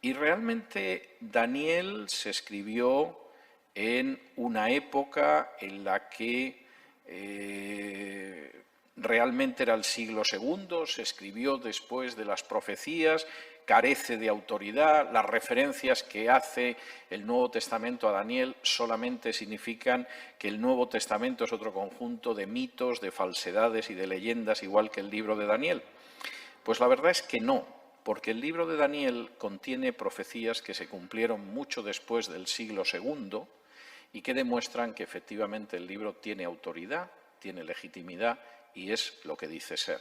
Y realmente Daniel se escribió en una época en la que realmente era el siglo II, se escribió después de las profecías, carece de autoridad, las referencias que hace el Nuevo Testamento a Daniel solamente significan que el Nuevo Testamento es otro conjunto de mitos, de falsedades y de leyendas, igual que el libro de Daniel. Pues la verdad es que no, porque el libro de Daniel contiene profecías que se cumplieron mucho después del siglo II y que demuestran que efectivamente el libro tiene autoridad, tiene legitimidad y es lo que dice ser.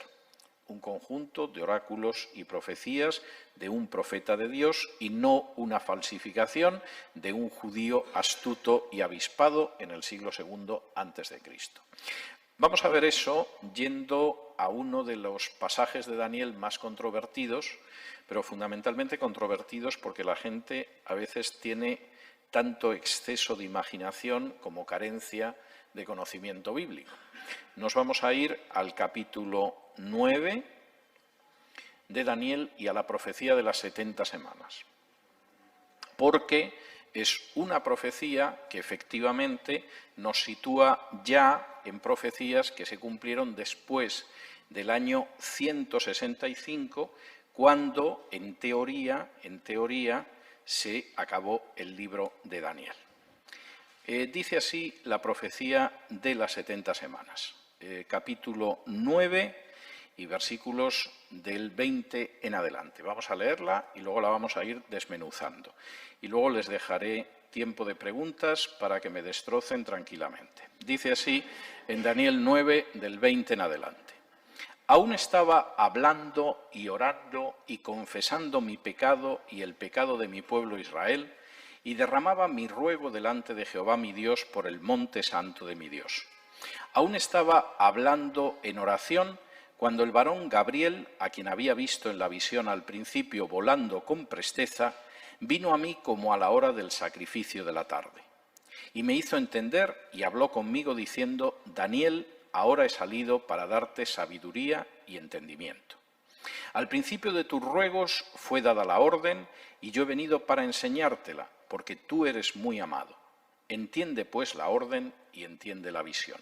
Un conjunto de oráculos y profecías de un profeta de Dios y no una falsificación de un judío astuto y avispado en el siglo II a.C. Vamos a ver eso yendo a uno de los pasajes de Daniel más controvertidos, pero fundamentalmente controvertidos porque la gente a veces tiene tanto exceso de imaginación como carencia de conocimiento bíblico. Nos vamos a ir al capítulo 9 de Daniel y a la profecía de las 70 semanas, porque es una profecía que efectivamente nos sitúa ya en profecías que se cumplieron después del año 165, cuando en teoría se acabó el libro de Daniel. Dice así la profecía de las 70 semanas, capítulo 9 y versículos del 20 en adelante. Vamos a leerla y luego la vamos a ir desmenuzando. Y luego les dejaré tiempo de preguntas para que me destrocen tranquilamente. Dice así en Daniel 9, del 20 en adelante. Aún estaba hablando y orando y confesando mi pecado y el pecado de mi pueblo Israel, y derramaba mi ruego delante de Jehová mi Dios por el monte santo de mi Dios. Aún estaba hablando en oración cuando el varón Gabriel, a quien había visto en la visión al principio volando con presteza, vino a mí como a la hora del sacrificio de la tarde. Y me hizo entender y habló conmigo diciendo: Daniel, ahora he salido para darte sabiduría y entendimiento. Al principio de tus ruegos fue dada la orden, y yo he venido para enseñártela, porque tú eres muy amado. Entiende pues la orden y entiende la visión.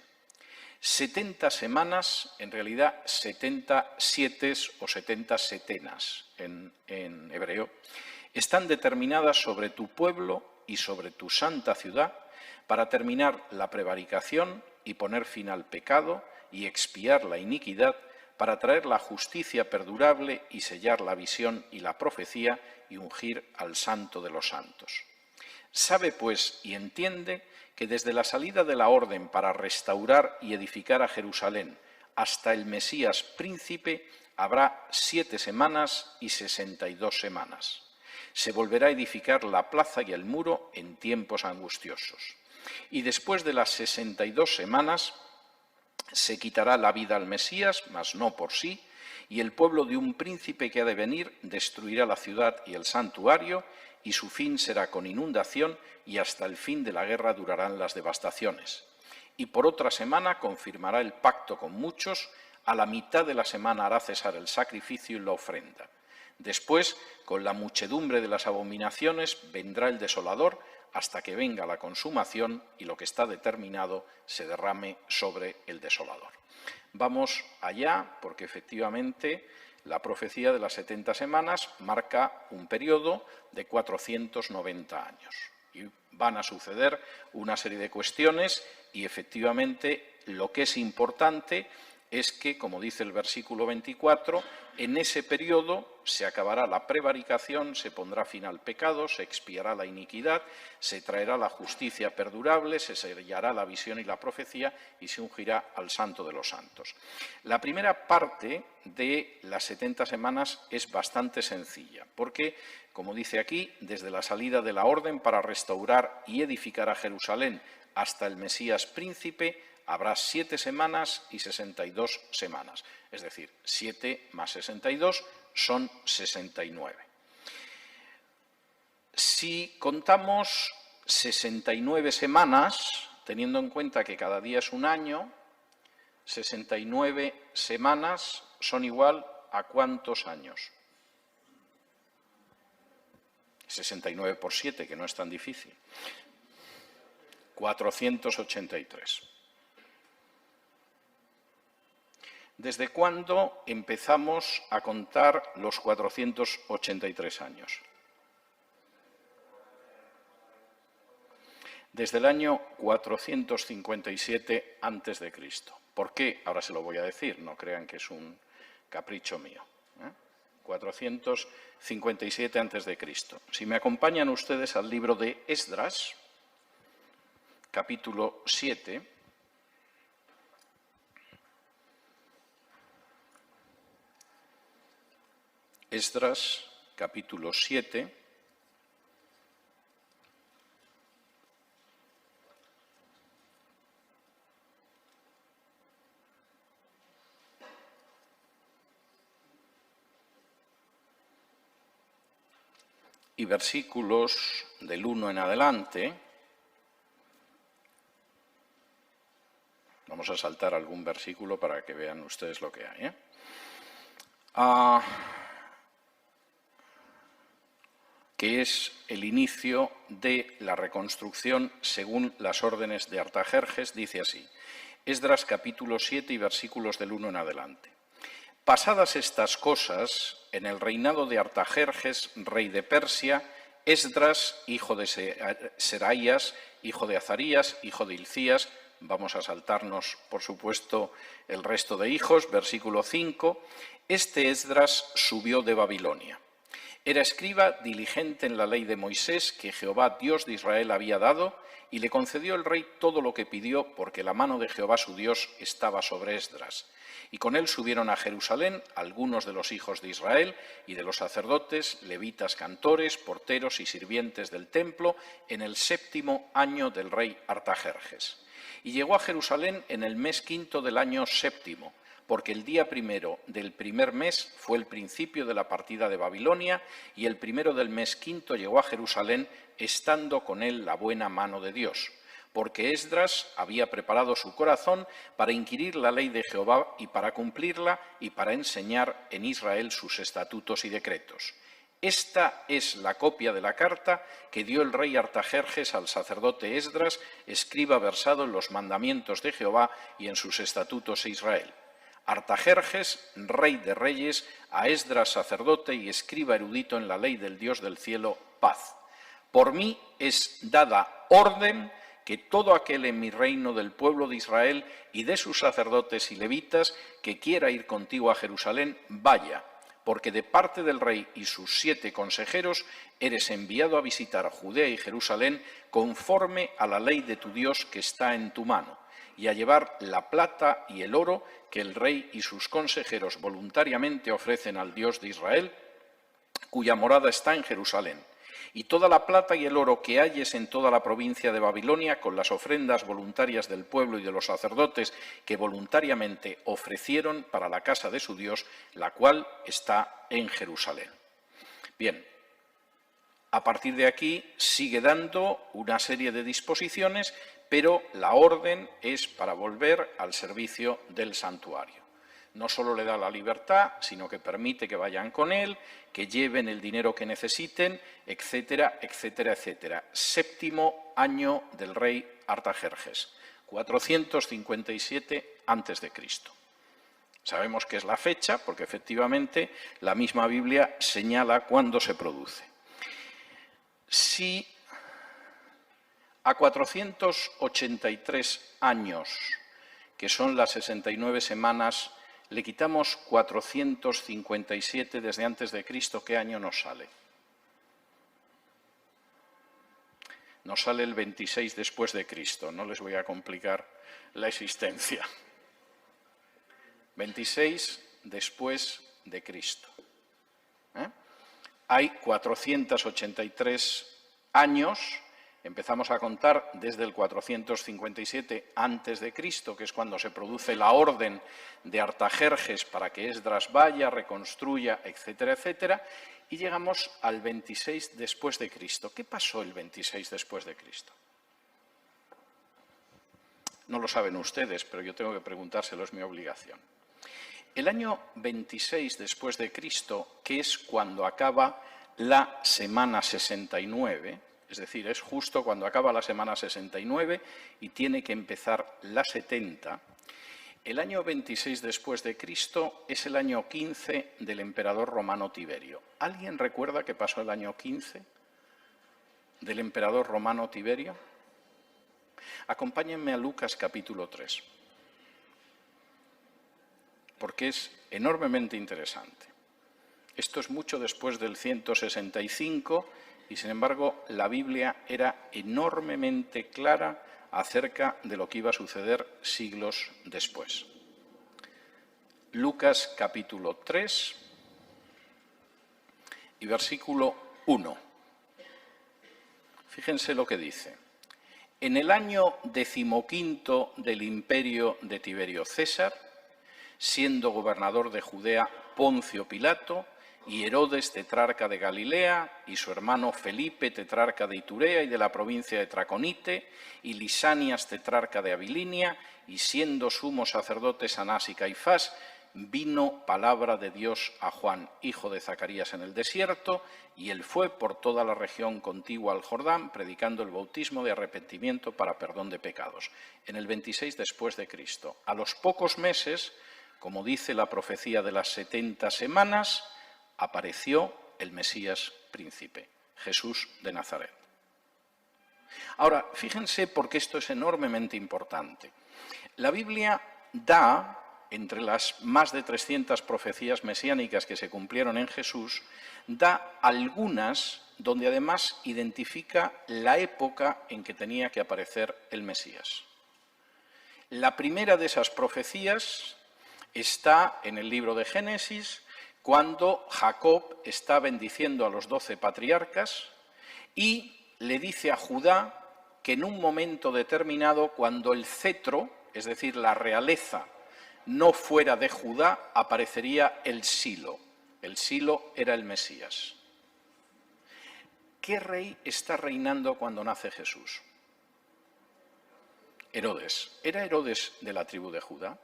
70 semanas, en realidad 70 sietes o 70 setenas en hebreo, están determinadas sobre tu pueblo y sobre tu santa ciudad para terminar la prevaricación y poner fin al pecado y expiar la iniquidad, para traer la justicia perdurable y sellar la visión y la profecía y ungir al santo de los santos. Sabe pues y entiende que desde la salida de la orden para restaurar y edificar a Jerusalén hasta el Mesías príncipe habrá 7 semanas y 62 semanas. Se volverá a edificar la plaza y el muro en tiempos angustiosos. Y después de las 62 semanas se quitará la vida al Mesías, mas no por sí, y el pueblo de un príncipe que ha de venir destruirá la ciudad y el santuario, y su fin será con inundación, y hasta el fin de la guerra durarán las devastaciones. Y por otra semana confirmará el pacto con muchos, a la mitad de la semana hará cesar el sacrificio y la ofrenda. Después, con la muchedumbre de las abominaciones, vendrá el desolador, hasta que venga la consumación y lo que está determinado se derrame sobre el desolador. Vamos allá, porque efectivamente la profecía de las 70 semanas marca un periodo de 490 años. Y van a suceder una serie de cuestiones y efectivamente lo que es importante es que, como dice el versículo 24, en ese periodo se acabará la prevaricación, se pondrá fin al pecado, se expiará la iniquidad, se traerá la justicia perdurable, se sellará la visión y la profecía y se ungirá al santo de los santos. La primera parte de las 70 semanas es bastante sencilla, porque, como dice aquí, desde la salida de la orden para restaurar y edificar a Jerusalén hasta el Mesías príncipe, habrá 7 semanas y 62 semanas. Es decir, 7 más 62 son 69. Si contamos 69 semanas, teniendo en cuenta que cada día es un año, 69 semanas son igual a ¿cuántos años? 69 por 7, que no es tan difícil. 483. ¿Desde cuándo empezamos a contar los 483 años? Desde el año 457 a.C. ¿Por qué? Ahora se lo voy a decir, no crean que es un capricho mío. 457 a.C. Si me acompañan ustedes al libro de Esdras, capítulo 7, Esdras, capítulo 7, y versículos del 1 en adelante. Vamos a saltar algún versículo para que vean ustedes lo que hay. Que es el inicio de la reconstrucción según las órdenes de Artajerjes, dice así. Esdras capítulo 7 y versículos del 1 en adelante. Pasadas estas cosas, en el reinado de Artajerjes, rey de Persia, Esdras, hijo de Seraías, hijo de Azarías, hijo de Hilcías, vamos a saltarnos, por supuesto, el resto de hijos, versículo 5, este Esdras subió de Babilonia. Era escriba diligente en la ley de Moisés que Jehová, Dios de Israel, había dado, y le concedió el rey todo lo que pidió, porque la mano de Jehová su Dios estaba sobre Esdras. Y con él subieron a Jerusalén algunos de los hijos de Israel y de los sacerdotes, levitas, cantores, porteros y sirvientes del templo, en el 7º año del rey Artajerjes. Y llegó a Jerusalén en el mes 5 del año 7º, porque el día 1 del primer mes fue el principio de la partida de Babilonia, y el 1 del mes 5 llegó a Jerusalén, estando con él la buena mano de Dios, porque Esdras había preparado su corazón para inquirir la ley de Jehová y para cumplirla y para enseñar en Israel sus estatutos y decretos. Esta es la copia de la carta que dio el rey Artajerjes al sacerdote Esdras, escriba versado en los mandamientos de Jehová y en sus estatutos de Israel. Artajerjes, rey de reyes, a Esdras, sacerdote y escriba erudito en la ley del Dios del cielo, paz. Por mí es dada orden que todo aquel en mi reino del pueblo de Israel y de sus sacerdotes y levitas que quiera ir contigo a Jerusalén, vaya, porque de parte del rey y sus 7 consejeros eres enviado a visitar Judea y Jerusalén conforme a la ley de tu Dios que está en tu mano, y a llevar la plata y el oro que el rey y sus consejeros voluntariamente ofrecen al Dios de Israel, cuya morada está en Jerusalén. Y toda la plata y el oro que halles en toda la provincia de Babilonia, con las ofrendas voluntarias del pueblo y de los sacerdotes que voluntariamente ofrecieron para la casa de su Dios, la cual está en Jerusalén. Bien, a partir de aquí sigue dando una serie de disposiciones, pero la orden es para volver al servicio del santuario. No solo le da la libertad, sino que permite que vayan con él, que lleven el dinero que necesiten, etcétera, etcétera, etcétera. 7º año del rey Artajerjes, 457 a.C. Sabemos que es la fecha, porque efectivamente la misma Biblia señala cuándo se produce. Si a 483 años, que son las 69 semanas, le quitamos 457 desde antes de Cristo, ¿qué año nos sale? Nos sale el 26 después de Cristo, no les voy a complicar la existencia. 26 después de Cristo. Hay 483 años. Empezamos a contar desde el 457 a.C., que es cuando se produce la orden de Artajerjes para que Esdras vaya, reconstruya, etcétera, etcétera, y llegamos al 26 después de Cristo. ¿Qué pasó el 26 después de Cristo? No lo saben ustedes, pero yo tengo que preguntárselo, es mi obligación. El año 26 después de Cristo, que es cuando acaba la semana 69, es decir, es justo cuando acaba la semana 69 y tiene que empezar la 70, el año 26 después de Cristo es el año 15 del emperador romano Tiberio. ¿Alguien recuerda qué pasó el año 15 del emperador romano Tiberio? Acompáñenme a Lucas capítulo 3, porque es enormemente interesante. Esto es mucho después del 165 y, sin embargo, la Biblia era enormemente clara acerca de lo que iba a suceder siglos después. Lucas capítulo 3 y versículo 1. Fíjense lo que dice. En el año 15 del imperio de Tiberio César, siendo gobernador de Judea Poncio Pilato, y Herodes, tetrarca de Galilea, y su hermano Felipe, tetrarca de Iturea y de la provincia de Traconite, y Lisanias, tetrarca de Abilinia, y siendo sumos sacerdotes Anás y Caifás, vino palabra de Dios a Juan, hijo de Zacarías, en el desierto, y él fue por toda la región contigua al Jordán, predicando el bautismo de arrepentimiento para perdón de pecados. En el 26 después de Cristo. A los pocos meses, como dice la profecía de las 70 semanas, apareció el Mesías príncipe, Jesús de Nazaret. Ahora, fíjense porque esto es enormemente importante. La Biblia da, entre las más de 300 profecías mesiánicas que se cumplieron en Jesús, da algunas donde además identifica la época en que tenía que aparecer el Mesías. La primera de esas profecías está en el libro de Génesis, cuando Jacob está bendiciendo a los 12 patriarcas y le dice a Judá que en un momento determinado, cuando el cetro, es decir, la realeza, no fuera de Judá, aparecería el Silo. El Silo era el Mesías. ¿Qué rey está reinando cuando nace Jesús? Herodes. ¿Era Herodes de la tribu de Judá?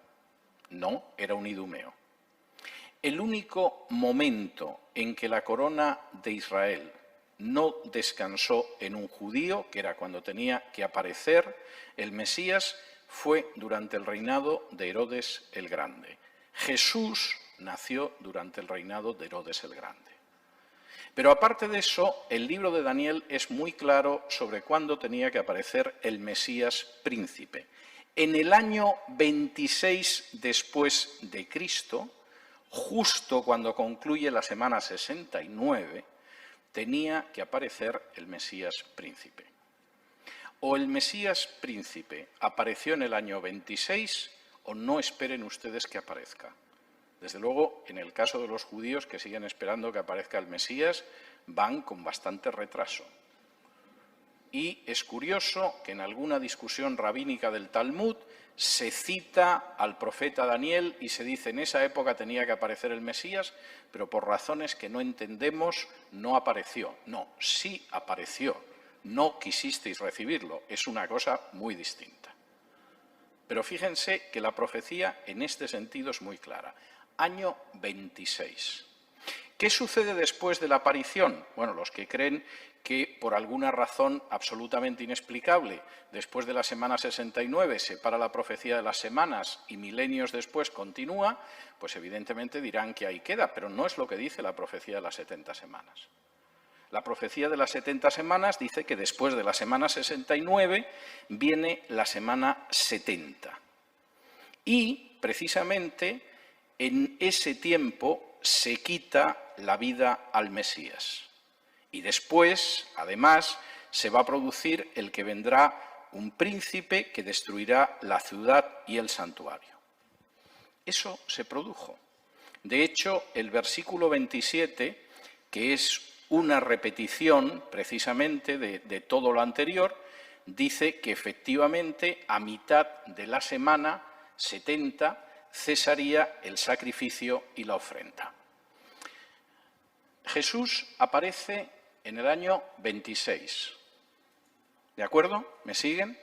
No, era un idumeo. El único momento en que la corona de Israel no descansó en un judío, que era cuando tenía que aparecer el Mesías, fue durante el reinado de Herodes el Grande. Jesús nació durante el reinado de Herodes el Grande. Pero aparte de eso, el libro de Daniel es muy claro sobre cuándo tenía que aparecer el Mesías príncipe. En el año 26 después de Cristo, justo cuando concluye la semana 69, tenía que aparecer el Mesías príncipe. O el Mesías príncipe apareció en el año 26 o no esperen ustedes que aparezca. Desde luego, en el caso de los judíos que siguen esperando que aparezca el Mesías, van con bastante retraso. Y es curioso que en alguna discusión rabínica del Talmud se cita al profeta Daniel y se dice en esa época tenía que aparecer el Mesías, pero por razones que no entendemos no apareció. No, sí apareció, no quisisteis recibirlo, es una cosa muy distinta. Pero fíjense que la profecía en este sentido es muy clara. Año 26. ¿Qué sucede después de la aparición? Bueno, los que creen que por alguna razón absolutamente inexplicable, después de la semana 69 se para la profecía de las semanas y milenios después continúa, pues evidentemente dirán que ahí queda, pero no es lo que dice la profecía de las 70 semanas. La profecía de las 70 semanas dice que después de la semana 69 viene la semana 70. Y, precisamente, en ese tiempo se quita la vida al Mesías. Y después, además, se va a producir el que vendrá un príncipe que destruirá la ciudad y el santuario. Eso se produjo. De hecho, el versículo 27, que es una repetición precisamente de todo lo anterior, dice que efectivamente a mitad de la semana 70 cesaría el sacrificio y la ofrenda. Jesús aparece en el año 26. ¿De acuerdo? ¿Me siguen?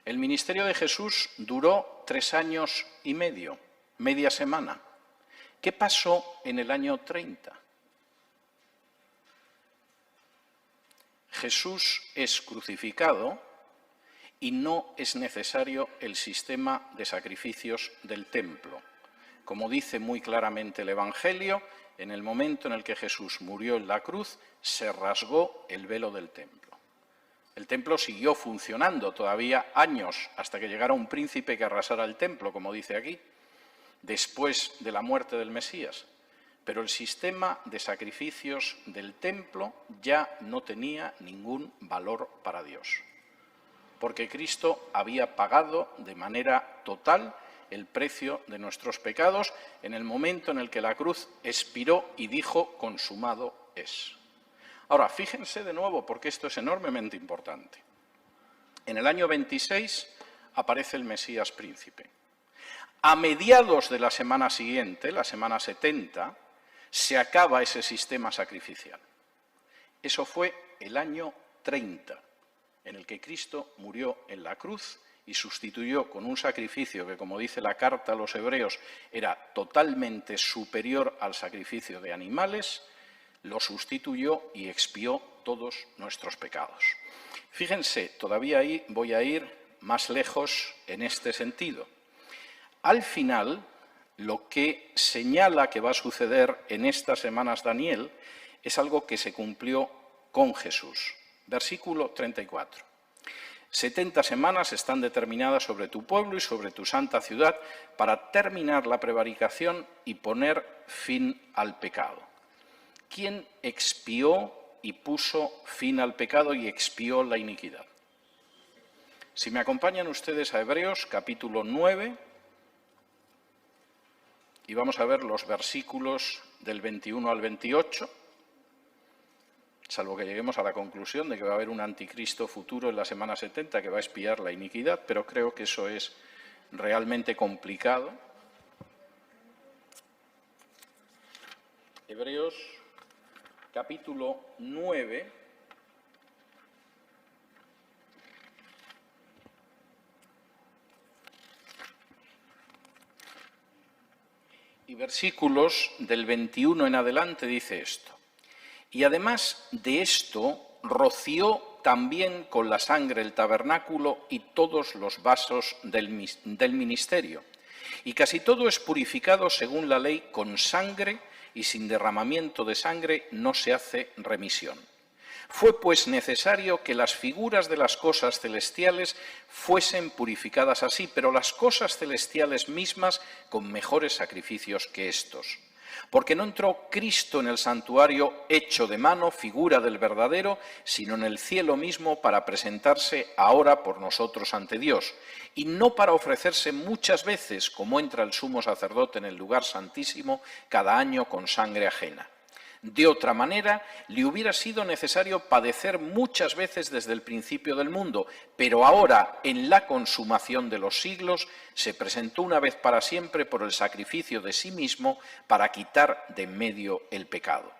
El ministerio de Jesús duró 3 años y medio, media semana. ¿Qué pasó en el año 30? Jesús es crucificado y no es necesario el sistema de sacrificios del templo. Como dice muy claramente el Evangelio, en el momento en el que Jesús murió en la cruz, se rasgó el velo del templo. El templo siguió funcionando todavía años hasta que llegara un príncipe que arrasara el templo, como dice aquí, después de la muerte del Mesías. Pero el sistema de sacrificios del templo ya no tenía ningún valor para Dios, porque Cristo había pagado de manera total el precio de nuestros pecados en el momento en el que la cruz expiró y dijo: consumado es. Ahora, fíjense de nuevo, porque esto es enormemente importante. En el año 26 aparece el Mesías príncipe. A mediados de la semana siguiente, la semana 70, se acaba ese sistema sacrificial. Eso fue el año 30, en el que Cristo murió en la cruz y sustituyó con un sacrificio que, como dice la carta a los hebreos, era totalmente superior al sacrificio de animales, lo sustituyó y expió todos nuestros pecados. Fíjense, todavía ahí voy a ir más lejos en este sentido. Al final, lo que señala que va a suceder en estas semanas Daniel es algo que se cumplió con Jesús. Versículo 34. 70 semanas están determinadas sobre tu pueblo y sobre tu santa ciudad para terminar la prevaricación y poner fin al pecado. ¿Quién expió y puso fin al pecado y expió la iniquidad? Si me acompañan ustedes a Hebreos, capítulo 9, y vamos a ver los versículos del 21 al 28, salvo que lleguemos a la conclusión de que va a haber un anticristo futuro en la semana 70 que va a expiar la iniquidad, pero creo que eso es realmente complicado. Hebreos, capítulo 9, y versículos del 21 en adelante dice esto: y además de esto, roció también con la sangre el tabernáculo y todos los vasos del ministerio. Y casi todo es purificado según la ley con sangre, y sin derramamiento de sangre no se hace remisión. Fue pues necesario que las figuras de las cosas celestiales fuesen purificadas así, pero las cosas celestiales mismas con mejores sacrificios que estos. Porque no entró Cristo en el santuario hecho de mano, figura del verdadero, sino en el cielo mismo para presentarse ahora por nosotros ante Dios, y no para ofrecerse muchas veces, como entra el sumo sacerdote en el lugar santísimo cada año con sangre ajena. De otra manera, le hubiera sido necesario padecer muchas veces desde el principio del mundo, pero ahora, en la consumación de los siglos, se presentó una vez para siempre por el sacrificio de sí mismo para quitar de en medio el pecado.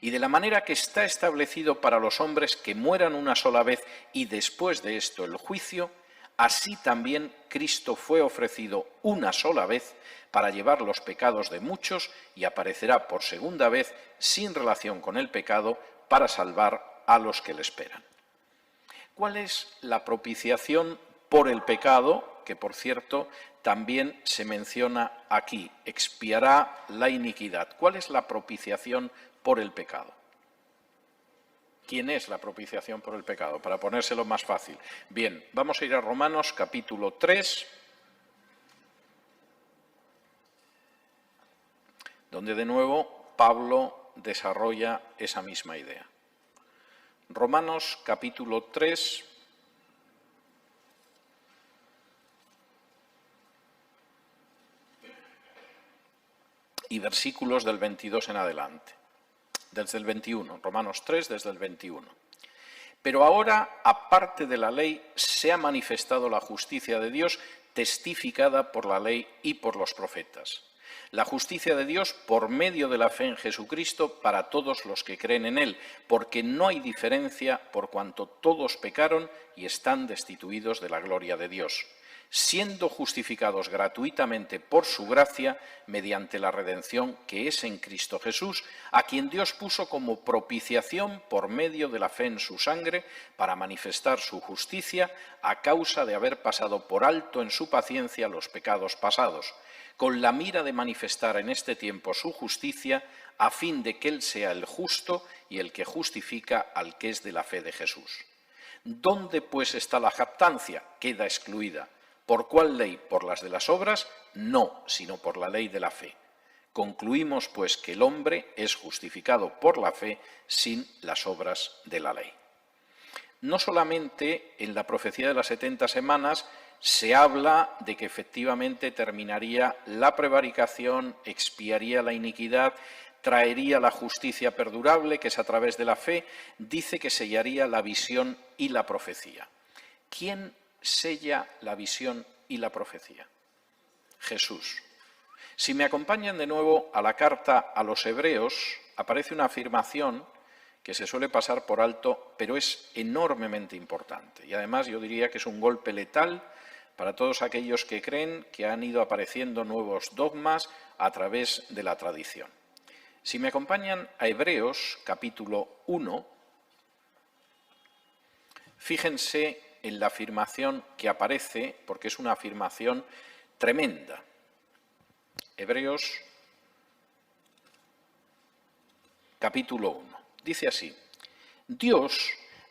Y de la manera que está establecido para los hombres que mueran una sola vez y después de esto el juicio, así también Cristo fue ofrecido una sola vez para llevar los pecados de muchos y aparecerá por segunda vez sin relación con el pecado para salvar a los que le esperan. ¿Cuál es la propiciación por el pecado? Que, por cierto, también se menciona aquí. Expiará la iniquidad. ¿Cuál es la propiciación por el pecado? ¿Quién es la propiciación por el pecado? Para ponérselo más fácil. Bien, vamos a ir a Romanos capítulo 3, donde de nuevo Pablo desarrolla esa misma idea. Romanos capítulo 3, y versículos del 22 en adelante. Desde el 21, Romanos 3, desde el 21. Pero ahora, aparte de la ley, se ha manifestado la justicia de Dios, testificada por la ley y por los profetas. La justicia de Dios por medio de la fe en Jesucristo para todos los que creen en Él, porque no hay diferencia por cuanto todos pecaron y están destituidos de la gloria de Dios, siendo justificados gratuitamente por su gracia mediante la redención que es en Cristo Jesús, a quien Dios puso como propiciación por medio de la fe en su sangre para manifestar su justicia a causa de haber pasado por alto en su paciencia los pecados pasados, con la mira de manifestar en este tiempo su justicia, a fin de que Él sea el justo y el que justifica al que es de la fe de Jesús. ¿Dónde pues está la jactancia? Queda excluida. ¿Por cuál ley? ¿Por las de las obras? No, sino por la ley de la fe. Concluimos, pues, que el hombre es justificado por la fe sin las obras de la ley. No solamente en la profecía de las 70 semanas se habla de que efectivamente terminaría la prevaricación, expiaría la iniquidad, traería la justicia perdurable, que es a través de la fe, dice que sellaría la visión y la profecía. ¿Quién sella la visión y la profecía? Jesús. Si me acompañan de nuevo a la carta a los Hebreos, aparece una afirmación que se suele pasar por alto, pero es enormemente importante. Y además yo diría que es un golpe letal para todos aquellos que creen que han ido apareciendo nuevos dogmas a través de la tradición. Si me acompañan a Hebreos, capítulo 1, fíjense en la afirmación que aparece, porque es una afirmación tremenda. Hebreos, capítulo 1. Dice así: Dios,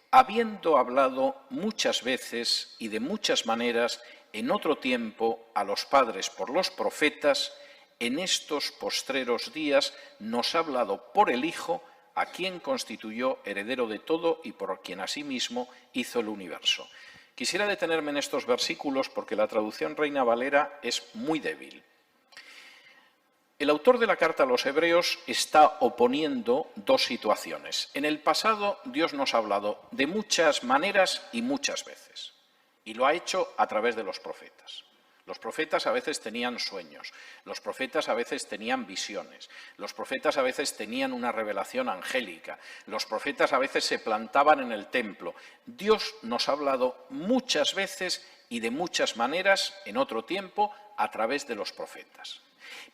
habiendo hablado muchas veces y de muchas maneras en otro tiempo a los padres por los profetas, en estos postreros días nos ha hablado por el Hijo, a quien constituyó heredero de todo y por quien asimismo hizo el universo. Quisiera detenerme en estos versículos porque la traducción Reina Valera es muy débil. El autor de la carta a los Hebreos está oponiendo dos situaciones. En el pasado Dios nos ha hablado de muchas maneras y muchas veces, y lo ha hecho a través de los profetas. Los profetas a veces tenían sueños, los profetas a veces tenían visiones, los profetas a veces tenían una revelación angélica, los profetas a veces se plantaban en el templo. Dios nos ha hablado muchas veces y de muchas maneras en otro tiempo a través de los profetas.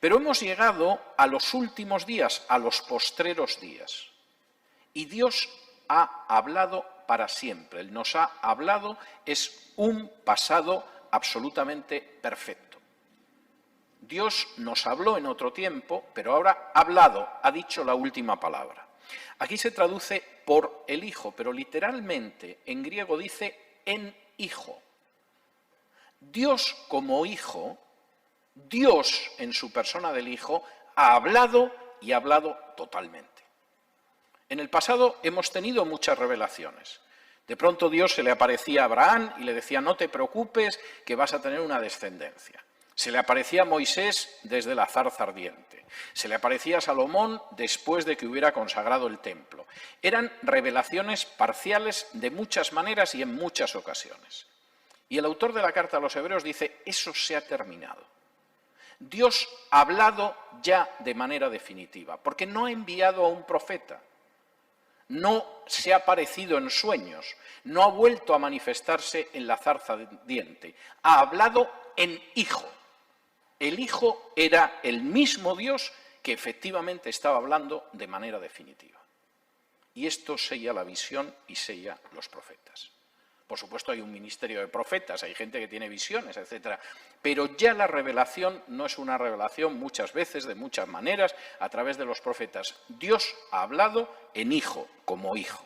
Pero hemos llegado a los últimos días, a los postreros días, y Dios ha hablado para siempre. Él nos ha hablado, es un pasado absolutamente perfecto. Dios nos habló en otro tiempo, pero ahora ha hablado, ha dicho la última palabra. Aquí se traduce por el Hijo, pero literalmente en griego dice en Hijo. Dios como Hijo, Dios en su persona del Hijo, ha hablado y ha hablado totalmente. En el pasado hemos tenido muchas revelaciones. De pronto Dios se le aparecía a Abraham y le decía: no te preocupes que vas a tener una descendencia. Se le aparecía a Moisés desde la zarza ardiente. Se le aparecía a Salomón después de que hubiera consagrado el templo. Eran revelaciones parciales de muchas maneras y en muchas ocasiones. Y el autor de la carta a los Hebreos dice: eso se ha terminado. Dios ha hablado ya de manera definitiva, porque no ha enviado a un profeta. No se ha aparecido en sueños, no ha vuelto a manifestarse en la zarza ardiente, ha hablado en Hijo. El Hijo era el mismo Dios que efectivamente estaba hablando de manera definitiva. Y esto sella la visión y sella los profetas. Por supuesto hay un ministerio de profetas, hay gente que tiene visiones, etc. Pero ya la revelación no es una revelación muchas veces, de muchas maneras, a través de los profetas. Dios ha hablado en Hijo, como Hijo.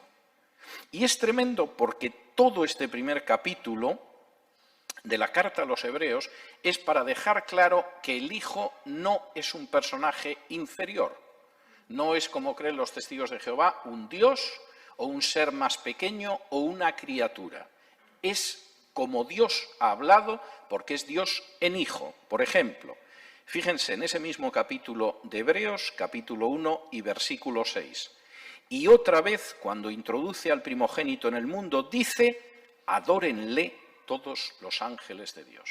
Y es tremendo porque todo este primer capítulo de la carta a los Hebreos es para dejar claro que el Hijo no es un personaje inferior. No es, como creen los testigos de Jehová, un Dios o un ser más pequeño o una criatura. Es como Dios ha hablado, porque es Dios en Hijo. Por ejemplo, fíjense en ese mismo capítulo de Hebreos, capítulo 1 y versículo 6. Y otra vez, cuando introduce al primogénito en el mundo, dice: adórenle todos los ángeles de Dios.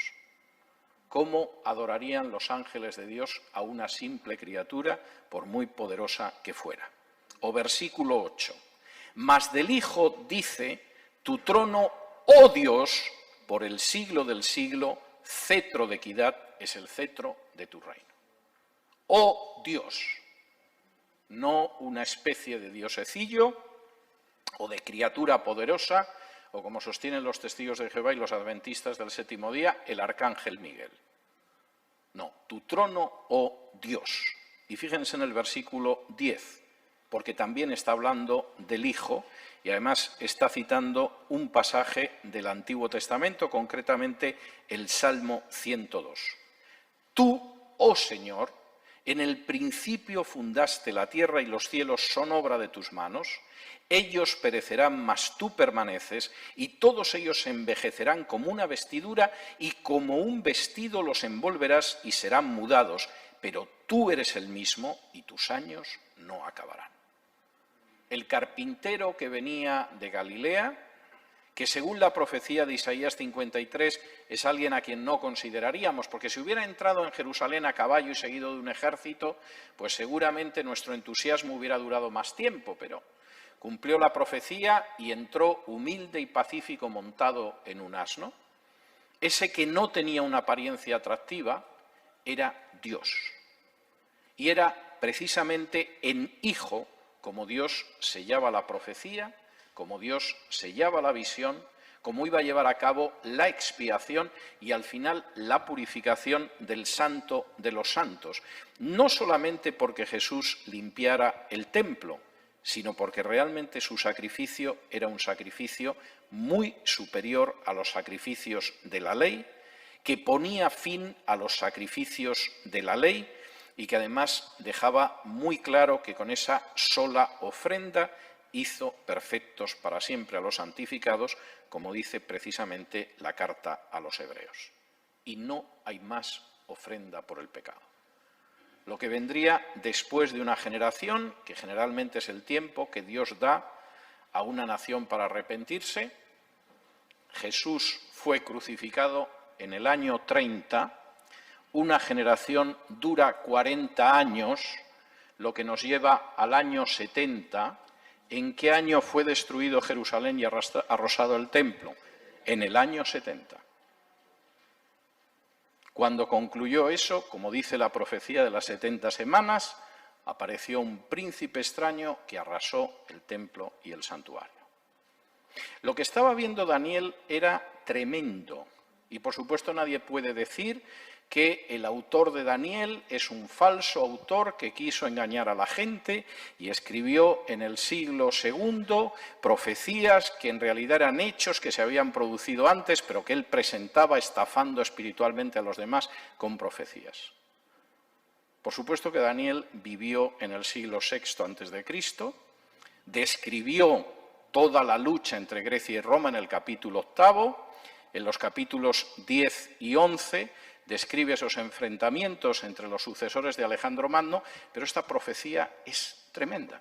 ¿Cómo adorarían los ángeles de Dios a una simple criatura, por muy poderosa que fuera? O versículo 8. Mas del Hijo dice: tu trono, oh Dios, por el siglo del siglo, cetro de equidad es el cetro de tu reino. Oh Dios, no una especie de diosecillo o de criatura poderosa, o como sostienen los testigos de Jehová y los adventistas del séptimo día, el arcángel Miguel. No, tu trono, oh Dios. Y fíjense en el versículo 10, porque también está hablando del Hijo y además está citando un pasaje del Antiguo Testamento, concretamente el Salmo 102. Tú, oh Señor, en el principio fundaste la tierra y los cielos son obra de tus manos. Ellos perecerán, mas tú permaneces, y todos ellos se envejecerán como una vestidura, y como un vestido los envolverás y serán mudados. Pero tú eres el mismo y tus años no acabarán. El carpintero que venía de Galilea, que según la profecía de Isaías 53 es alguien a quien no consideraríamos, porque si hubiera entrado en Jerusalén a caballo y seguido de un ejército, pues seguramente nuestro entusiasmo hubiera durado más tiempo, pero cumplió la profecía y entró humilde y pacífico montado en un asno. Ese que no tenía una apariencia atractiva era Dios. Y era precisamente en Hijo como Dios sellaba la profecía, como Dios sellaba la visión, como iba a llevar a cabo la expiación y al final la purificación del santo de los santos. No solamente porque Jesús limpiara el templo, sino porque realmente su sacrificio era un sacrificio muy superior a los sacrificios de la ley, que ponía fin a los sacrificios de la ley y que además dejaba muy claro que con esa sola ofrenda hizo perfectos para siempre a los santificados, como dice precisamente la carta a los hebreos. Y no hay más ofrenda por el pecado. Lo que vendría después de una generación, que generalmente es el tiempo que Dios da a una nación para arrepentirse. Jesús fue crucificado en el año 30, una generación dura 40 años, lo que nos lleva al año 70. ¿En qué año fue destruido Jerusalén y arrasado el templo? En el año 70. Cuando concluyó eso, como dice la profecía de las 70 semanas, apareció un príncipe extraño que arrasó el templo y el santuario. Lo que estaba viendo Daniel era tremendo y, por supuesto, nadie puede decir que el autor de Daniel es un falso autor que quiso engañar a la gente y escribió en el siglo II profecías que en realidad eran hechos que se habían producido antes, pero que él presentaba estafando espiritualmente a los demás con profecías. Por supuesto que Daniel vivió en el siglo VI a.C., describió toda la lucha entre Grecia y Roma en el capítulo 8, en los capítulos 10 y 11, describe esos enfrentamientos entre los sucesores de Alejandro Magno, pero esta profecía es tremenda.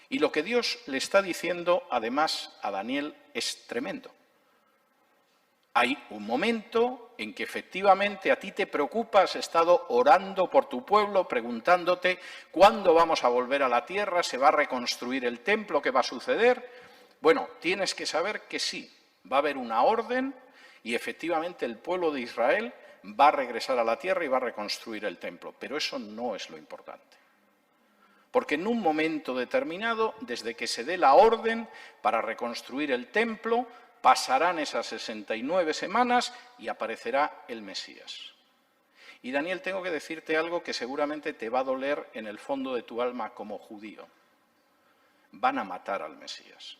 Y lo que Dios le está diciendo, además, a Daniel es tremendo. Hay un momento en que efectivamente a ti te preocupa, has estado orando por tu pueblo, preguntándote cuándo vamos a volver a la tierra, se va a reconstruir el templo, ¿qué va a suceder? Bueno, tienes que saber que sí, va a haber una orden y efectivamente el pueblo de Israel va a regresar a la tierra y va a reconstruir el templo. Pero eso no es lo importante. Porque en un momento determinado, desde que se dé la orden para reconstruir el templo, pasarán esas 69 semanas y aparecerá el Mesías. Y Daniel, tengo que decirte algo que seguramente te va a doler en el fondo de tu alma como judío. Van a matar al Mesías.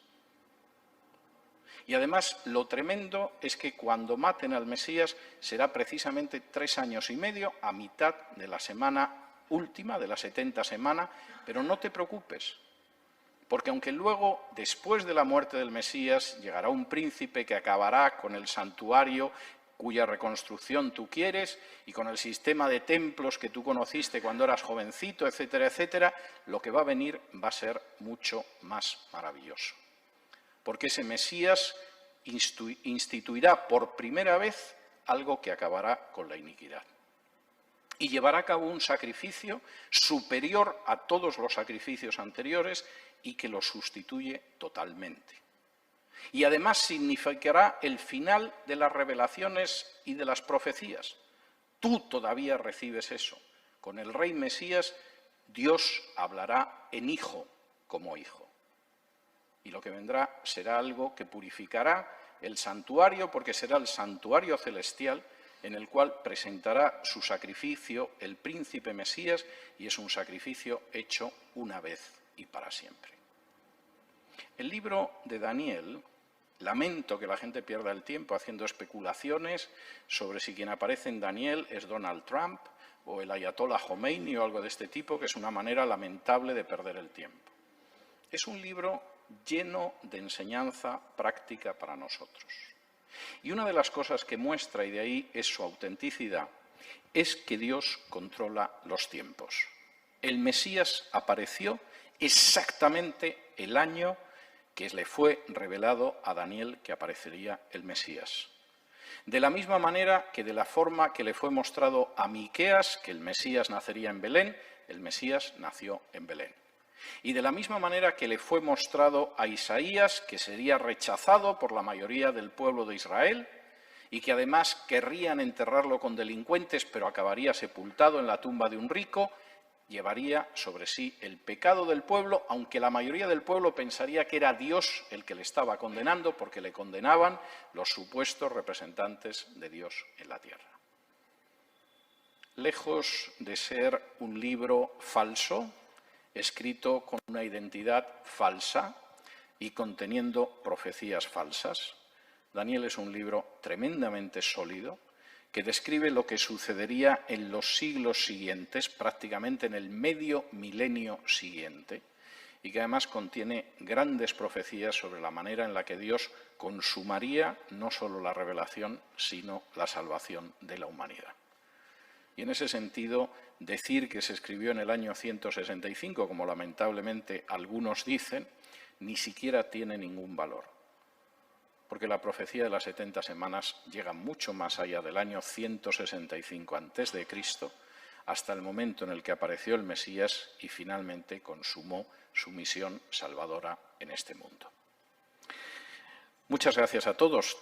Y además lo tremendo es que cuando maten al Mesías será precisamente 3 años y medio, a mitad de la semana última, de la 70 semana, pero no te preocupes, porque aunque luego, después de la muerte del Mesías, llegará un príncipe que acabará con el santuario cuya reconstrucción tú quieres y con el sistema de templos que tú conociste cuando eras jovencito, etcétera, etcétera, lo que va a venir va a ser mucho más maravilloso. Porque ese Mesías instituirá por primera vez algo que acabará con la iniquidad. Y llevará a cabo un sacrificio superior a todos los sacrificios anteriores y que lo sustituye totalmente. Y además significará el final de las revelaciones y de las profecías. Tú todavía recibes eso. Con el Rey Mesías, Dios hablará en hijo como hijo. Y lo que vendrá será algo que purificará el santuario, porque será el santuario celestial en el cual presentará su sacrificio el príncipe Mesías, y es un sacrificio hecho una vez y para siempre. El libro de Daniel, lamento que la gente pierda el tiempo haciendo especulaciones sobre si quien aparece en Daniel es Donald Trump o el ayatollah Khomeini o algo de este tipo, que es una manera lamentable de perder el tiempo. Es un libro lleno de enseñanza práctica para nosotros. Y una de las cosas que muestra, y de ahí es su autenticidad, es que Dios controla los tiempos. El Mesías apareció exactamente el año que le fue revelado a Daniel que aparecería el Mesías. De la misma manera que de la forma que le fue mostrado a Miqueas, que el Mesías nacería en Belén, el Mesías nació en Belén. Y de la misma manera que le fue mostrado a Isaías, que sería rechazado por la mayoría del pueblo de Israel y que además querrían enterrarlo con delincuentes, pero acabaría sepultado en la tumba de un rico, llevaría sobre sí el pecado del pueblo, aunque la mayoría del pueblo pensaría que era Dios el que le estaba condenando, porque le condenaban los supuestos representantes de Dios en la tierra. Lejos de ser un libro falso, escrito con una identidad falsa y conteniendo profecías falsas, Daniel es un libro tremendamente sólido que describe lo que sucedería en los siglos siguientes, prácticamente en el medio milenio siguiente, y que además contiene grandes profecías sobre la manera en la que Dios consumaría no solo la revelación, sino la salvación de la humanidad. Y en ese sentido, decir que se escribió en el año 165, como lamentablemente algunos dicen, ni siquiera tiene ningún valor. Porque la profecía de las 70 semanas llega mucho más allá del año 165 a.C., hasta el momento en el que apareció el Mesías y finalmente consumó su misión salvadora en este mundo. Muchas gracias a todos.